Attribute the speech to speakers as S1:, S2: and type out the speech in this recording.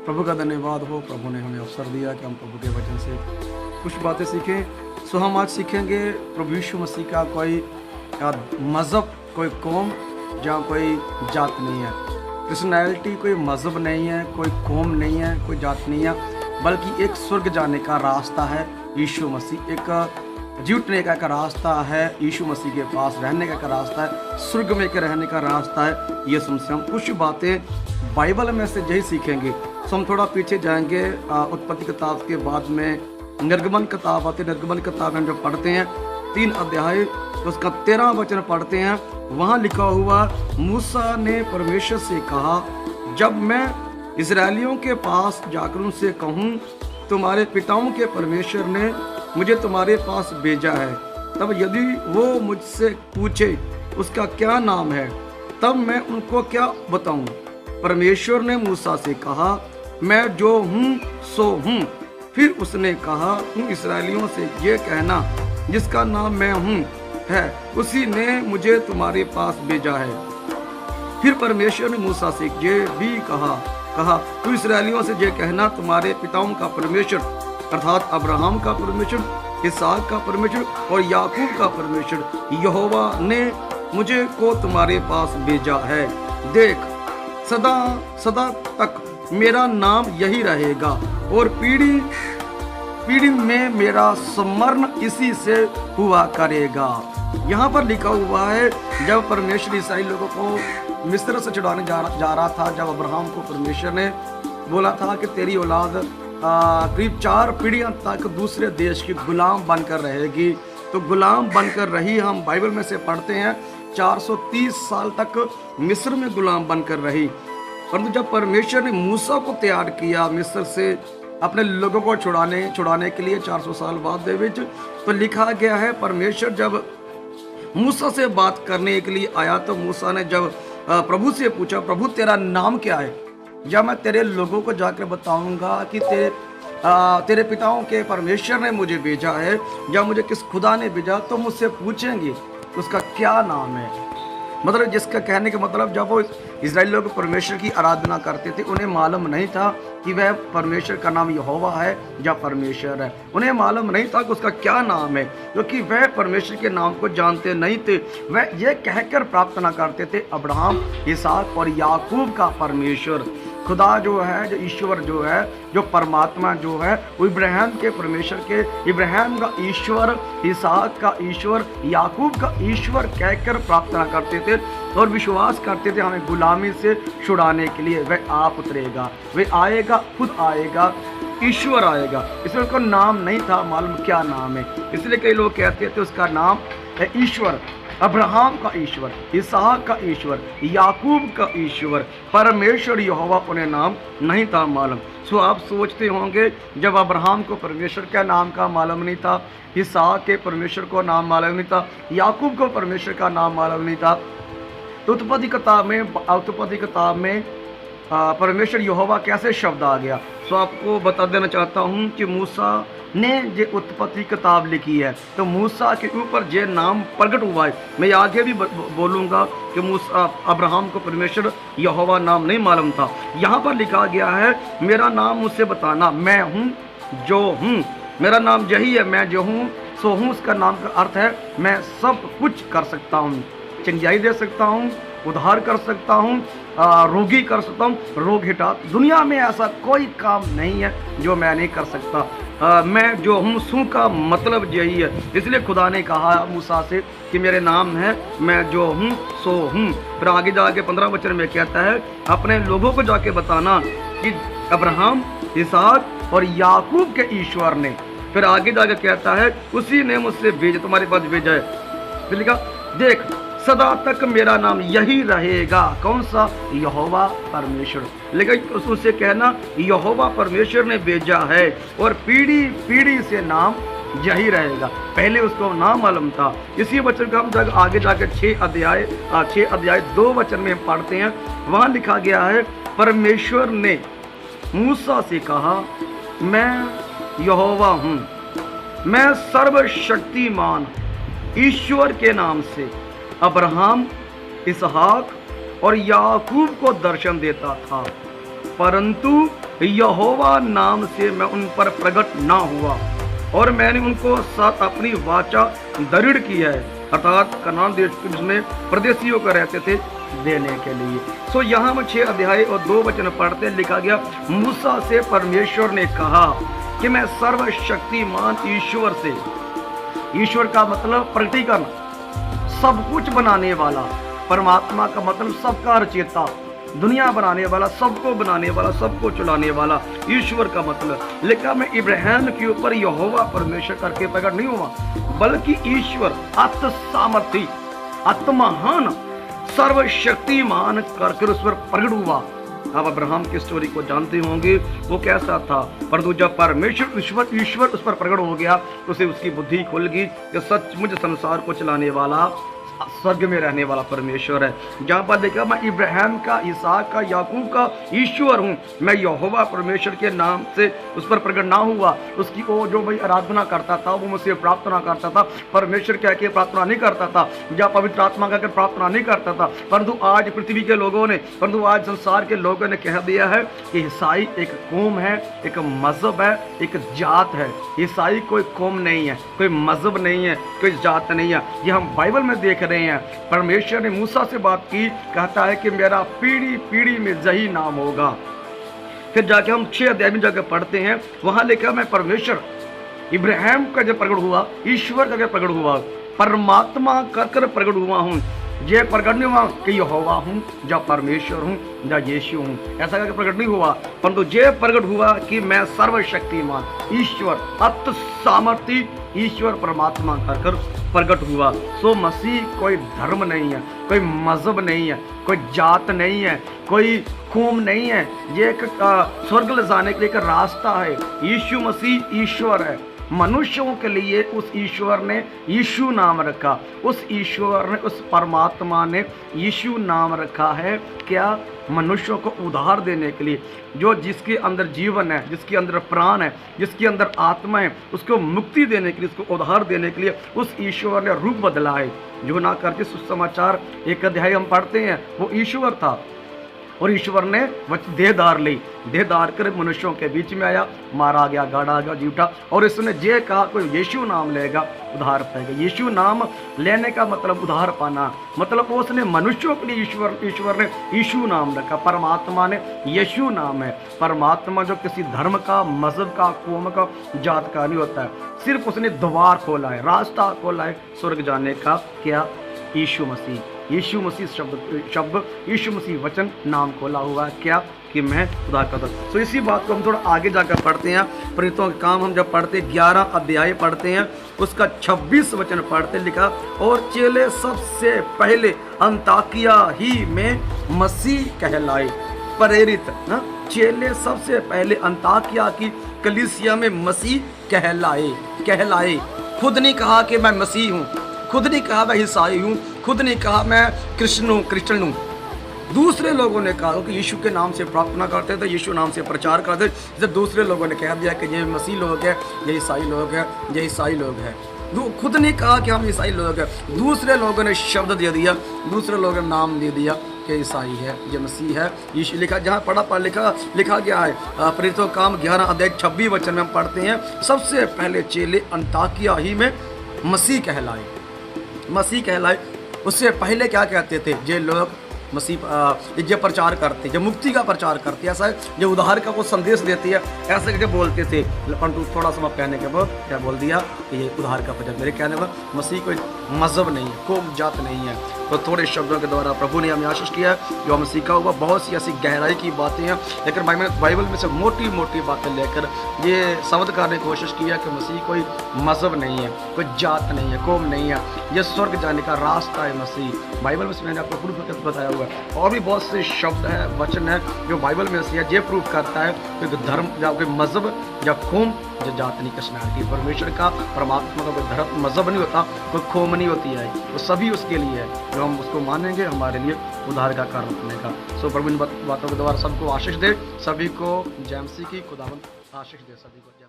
S1: प्रभु का धन्यवाद हो, प्रभु ने हमें अवसर दिया कि हम प्रभु के वचन से कुछ बातें सीखें। सो हम आज सीखेंगे प्रभु यीशु मसीह का कोई मज़हब, कोई कौम जहाँ कोई जात नहीं है। क्रिश्चियनिटी कोई मज़हब नहीं है, कोई कौम नहीं है, कोई जात नहीं है, बल्कि एक स्वर्ग जाने का रास्ता है यीशु मसीह। एक जुटने का एक रास्ता है, यीशु मसीह के पास रहने का एक रास्ता है, स्वर्ग में के रहने का रास्ता है। ये सुनसे हम कुछ बातें बाइबल में से यही सीखेंगे। तो हम थोड़ा पीछे जाएंगे, उत्पत्ति किताब के बाद में निर्गमन किताब आती है। निर्गमन किताब हम जब पढ़ते हैं 3 अध्याय, तो उसका 13 वचन पढ़ते हैं। वहाँ लिखा हुआ, मूसा ने परमेश्वर से कहा, जब मैं इस्राएलियों के पास जाकर उनसे कहूँ तुम्हारे पिताओं के परमेश्वर ने मुझे तुम्हारे पास भेजा है, तब यदि वो मुझसे पूछे उसका क्या नाम है, तब मैं उनको क्या बताऊं? परमेश्वर ने मूसा से कहा, मैं जो हूँ सो हूँ। फिर उसने कहा, तुम इसराइलियों से ये कहना, जिसका नाम मैं हूँ है, उसी ने मुझे तुम्हारे पास भेजा है। फिर परमेश्वर ने मूसा से ये भी कहा तू इसराइलियों से ये कहना, तुम्हारे पिताओं का परमेश्वर अर्थात अब्राहम का परमेश्वर, इसहाक का परमेश्वर और याकूब का परमेश्वर यहोवा ने मुझे को तुम्हारे पास भेजा है। देख, सदा सदा तक मेरा नाम यही रहेगा और पीढ़ी पीढ़ी में मेरा स्मरण इसी से हुआ करेगा। यहाँ पर लिखा हुआ है, जब परमेश्वर इस्राएली लोगों को मिस्र से छुड़ाने जा रहा था, जब अब्राहम को परमेश्वर ने बोला था कि तेरी औलाद करीब 4 पीढ़ियां तक दूसरे देश की गुलाम बनकर रहेगी, तो गुलाम बनकर रही। हम बाइबल में से पढ़ते हैं 430 साल तक मिस्र में गुलाम बनकर रही। परंतु जब परमेश्वर ने मूसा को तैयार किया मिस्र से अपने लोगों को छुड़ाने के लिए 400 साल बाद दे विच, तो लिखा गया है, परमेश्वर जब मूसा से बात करने के लिए आया, तो मूसा ने जब प्रभु से पूछा, प्रभु तेरा नाम क्या है? जब मैं तेरे लोगों को जाकर बताऊंगा कि तेरे पिताओं के परमेश्वर ने मुझे भेजा है, जब मुझे किस खुदा ने भेजा, तो मुझसे पूछेंगे उसका क्या नाम है। मतलब जिसका कहने का मतलब, जब वो इस्राएली लोग परमेश्वर की आराधना करते थे, उन्हें मालूम नहीं था कि वह परमेश्वर का नाम यहोवा है या परमेश्वर है। उन्हें मालूम नहीं था कि उसका क्या नाम है, क्योंकि वह परमेश्वर के नाम को जानते नहीं थे। वह ये कहकर प्रार्थना करते थे, अब्राहम, इसहाक और याकूब का परमेश्वर। खुदा जो है, जो ईश्वर जो है, जो परमात्मा जो है, वो इब्राहिम के परमेश्वर के, इब्राहिम का ईश्वर, इसहाक का ईश्वर, याकूब का ईश्वर कहकर प्रार्थना करते थे और विश्वास करते थे हमें गुलामी से छुड़ाने के लिए वह आप उतरेगा, वह आएगा, खुद आएगा, ईश्वर आएगा। इसमें उसका नाम नहीं था मालूम क्या नाम है, इसलिए कई लोग कहते थे उसका नाम है ईश्वर। अब्राहम का ईश्वर, इसहाक का ईश्वर, याकूब का ईश्वर, परमेश्वर यहोवा उन्हें नाम नहीं था मालूम। सो आप सोचते होंगे, जब अब्राहम को परमेश्वर का नाम का मालूम नहीं था, इसहाक के परमेश्वर को नाम मालूम नहीं था, याकूब को परमेश्वर का नाम मालूम नहीं था, तो उत्पत्ति किताब में परमेश्वर यहोवा कैसे शब्द आ गया। सो आपको बता देना चाहता हूँ कि मूसा ने ये उत्पत्ति किताब लिखी है, तो मूसा के ऊपर ये नाम प्रकट हुआ है। मैं आगे भी बोलूँगा कि मूसा अब्राहम को परमेश्वर यहोवा नाम नहीं मालूम था। यहाँ पर लिखा गया है, मेरा नाम मुझसे बताना, मैं हूँ जो हूँ। मेरा नाम यही है, मैं जो हूँ सो हूँ। उसका नाम का अर्थ है मैं सब कुछ कर सकता हूँ, चंगाई दे सकता हूँ, उद्धार कर सकता हूँ, रोगी कर सकता हूँ, रोग हटा। दुनिया में ऐसा कोई काम नहीं है जो मैं नहीं कर सकता। मैं जो हूँ सू का मतलब यही है। इसलिए खुदा ने कहा मूसा से कि मेरे नाम है मैं जो हूँ सो हूँ। फिर आगे जाके 15 वचन में कहता है, अपने लोगों को जाके बताना कि अब्राहम, इसहाक और याकूब के ईश्वर ने। फिर आगे जाके कहता है, उसी ने मुझसे भेजा, तुम्हारे पास भेजा है। फिर लिखा, देख, सदा तक मेरा नाम यही रहेगा। कौन सा? यहोवा परमेश्वर। लेकिन उससे कहना, यहोवा परमेश्वर ने भेजा है और पीढ़ी पीढ़ी से नाम यही रहेगा। पहले उसको नाम मालूम था। इसी वचन का हम आगे जाकर 6 अध्याय 2 वचन में हम पढ़ते हैं। वहाँ लिखा गया है, परमेश्वर ने मूसा से कहा, मैं यहोवा हूँ, मैं सर्वशक्तिमान ईश्वर के नाम से अब्राहम, इसहाक और याकूब को दर्शन देता था, परंतु यहोवा नाम से मैं उन पर प्रकट ना हुआ, और मैंने उनको साथ अपनी वाचा दृढ़ की है, अर्थात कनान देश में परदेशियों को रहते थे देने के लिए। सो यहाँ हम 6 अध्याय और 2 वचन पढ़ते, लिखा गया, मूसा से परमेश्वर ने कहा कि मैं सर्वशक्तिमान ईश्वर से, ईश्वर का मतलब प्रकटीकरण, सब कुछ बनाने वाला, परमात्मा का मतलब सबका रचयिता, दुनिया बनाने वाला, सबको बनाने वाला, सबको चलाने वाला, ईश्वर का मतलब। लिखा, मैं इब्राहिम के ऊपर यहोवा परमेश्वर करके प्रकट नहीं हुआ, बल्कि ईश्वर अत सामर्थी, आत्महान, सर्वशक्तिमान करके उस पर प्रकट हुआ। आप अब्राहम की स्टोरी को जानते होंगे, वो कैसा था, परंतु जब परमेश्वर ईश्वर उस पर प्रकट हो गया तो उसे उसकी बुद्धि खुल गई कि सचमुच संसार को चलाने वाला, स्वर्ग में रहने वाला परमेश्वर है। जहाँ पर देखा, मैं इब्राहिम का, इसहाक का, याकूब का ईश्वर हूँ, मैं यहोवा परमेश्वर के नाम से उस पर प्रकट ना हुआ। उसकी वो जो भाई आराधना करता था वो मुझसे प्रार्थना करता था, परमेश्वर कह के प्रार्थना नहीं करता था, या पवित्र आत्मा कहकर प्रार्थना नहीं करता था। परंतु आज पृथ्वी के लोगों ने, परंतु आज संसार के लोगों ने कह दिया है कि ईसाई एक कौम है, एक मजहब है, एक जात है। ईसाई कोई कौम नहीं है, कोई मजहब नहीं है, कोई जात नहीं है। ये हम बाइबल में देख रहे हैं। परमेश्वर ने मूसा से बात की, कहता है कि मेरा पीढ़ी पीढ़ी में यही नाम होगा। फिर जाके हम 6 अध्याय में जाकर पढ़ते हैं, वहां लिखा, मैं परमेश्वर इब्राहिम का जब प्रकट हुआ, ईश्वर का जब प्रकट हुआ, परमात्मा कर प्रकट हुआ हूँ। ये प्रकट नहीं हुआ कि यहोवा हूँ, या परमेश्वर हूँ, या यीशु हूँ, ऐसा करके प्रकट नहीं हुआ, परंतु ये प्रकट हुआ कि मैं सर्वशक्तिमान ईश्वर, अत सामर्थी ईश्वर परमात्मा कर प्रकट हुआ। सो मसीह कोई धर्म नहीं है, कोई मजहब नहीं है, कोई जात नहीं है, कोई कौम नहीं है। ये एक स्वर्ग ले जाने के लिए एक रास्ता है। यीशु मसीह ईश्वर है। मनुष्यों के लिए उस ईश्वर ने यीशु नाम रखा, उस ईश्वर ने, उस परमात्मा ने यीशु नाम रखा है। क्या? मनुष्यों को उद्धार देने के लिए, जो जिसके अंदर जीवन है, जिसके अंदर प्राण है, जिसके अंदर आत्मा है, उसको मुक्ति देने के लिए, उसको उद्धार देने के लिए उस ईश्वर ने रूप बदला है। जो ना करके सुसमाचार 1 अध्याय हम पढ़ते हैं, वो ईश्वर था और ईश्वर ने देह धार ली, देह धार कर मनुष्यों के बीच में आया, मारा गया, गाड़ा गया, जी उठा, और इसने जे कहा कोई यीशु नाम लेगा उद्धार पाएगा। यीशु नाम लेने का मतलब उद्धार पाना, मतलब उसने मनुष्यों के लिए ईश्वर ने यीशु नाम रखा। परमात्मा ने यीशु नाम है। परमात्मा जो किसी धर्म का, मजहब का, कौम का, जात का नहीं होता है, सिर्फ उसने द्वार खोला है, रास्ता खोला है स्वर्ग जाने का। क्या? यीशु मसीह, यीशु मसीह शब्द यीशु मसीह वचन नाम खोला हुआ है। क्या? कि मैं खुदा का दास। तो इसी बात को हम थोड़ा आगे जाकर पढ़ते हैं। प्रेरितों के काम हम जब पढ़ते 11 अध्याय पढ़ते हैं, उसका 26 वचन पढ़ते, लिखा, और चेले सबसे पहले अंताकिया ही में मसीह कहलाए। प्रेरित ना, चेले सबसे पहले अंताकिया की कलीसिया में मसीह कहलाए। खुद नहीं कहा कि मैं मसीह हूँ, खुद नहीं कहा मैं ईसाई हूँ, खुद नहीं कहा मैं क्रिश्चियन हूँ। दूसरे लोगों ने कहा कि यीशु के नाम से प्रार्थना करते थे, यीशु नाम से प्रचार करते थे। जब दूसरे लोगों ने कह दिया कि ये मसीह लोग हैं, ये ईसाई लोग हैं, ये ईसाई लोग हैं। खुद नहीं कहा कि हम ईसाई लोग हैं, दूसरे लोगों ने शब्द दे दिया, दूसरे लोगों ने नाम दे दिया कि ईसाई है, ये मसीह है, यीशु। लिखा जहाँ पढ़ा लिखा गया है, प्रेरितों का काम 11 अध्याय 26 वचन में हम पढ़ते हैं, सबसे पहले चेले अंताकिया ही में मसीह कहलाए। उससे पहले क्या कहते थे? जे लोग मसीह जो प्रचार करते, जो मुक्ति का प्रचार करते, ऐसा है जो उद्धार का वो संदेश देती है, ऐसे करके बोलते थे। परंतु थोड़ा सा कहने के बाद क्या बोल दिया कि ये उद्धार का प्रचार। मेरे कहने पर मसीह कोई मजहब नहीं है, कोई जात नहीं है। तो थोड़े शब्दों के द्वारा प्रभु ने हमें आशीष किया है, जो हमें सीखा हुआ बहुत सी ऐसी गहराई की बातें हैं, लेकिन बाइबल में से मोटी मोटी बातें लेकर ये समझ करने की कोशिश की है कि मसीह कोई मजहब नहीं है, कोई जात नहीं है, कौम नहीं है, ये स्वर्ग जाने का रास्ता है मसीह। बाइबल में से मैंने आपको प्रूफ करके बताया हुआ है, और भी बहुत से शब्द है, वचन है जो बाइबल में से है, ये प्रूफ करता है कि धर्म या कोई मजहब या कौम जो जात नहीं, पर्सनैलिटी परमेश्वर का, परमात्मा का कोई धर्म मजहब नहीं होता, कोई कौम नहीं होती है, वो सभी उसके लिए है। जो हम उसको मानेंगे हमारे लिए उद्धार का कारण बनने का। सो प्रभु इन बातों के द्वारा सबको आशीष दे, सभी को जय मसीह की खुदावंद आशीष दे सभी को।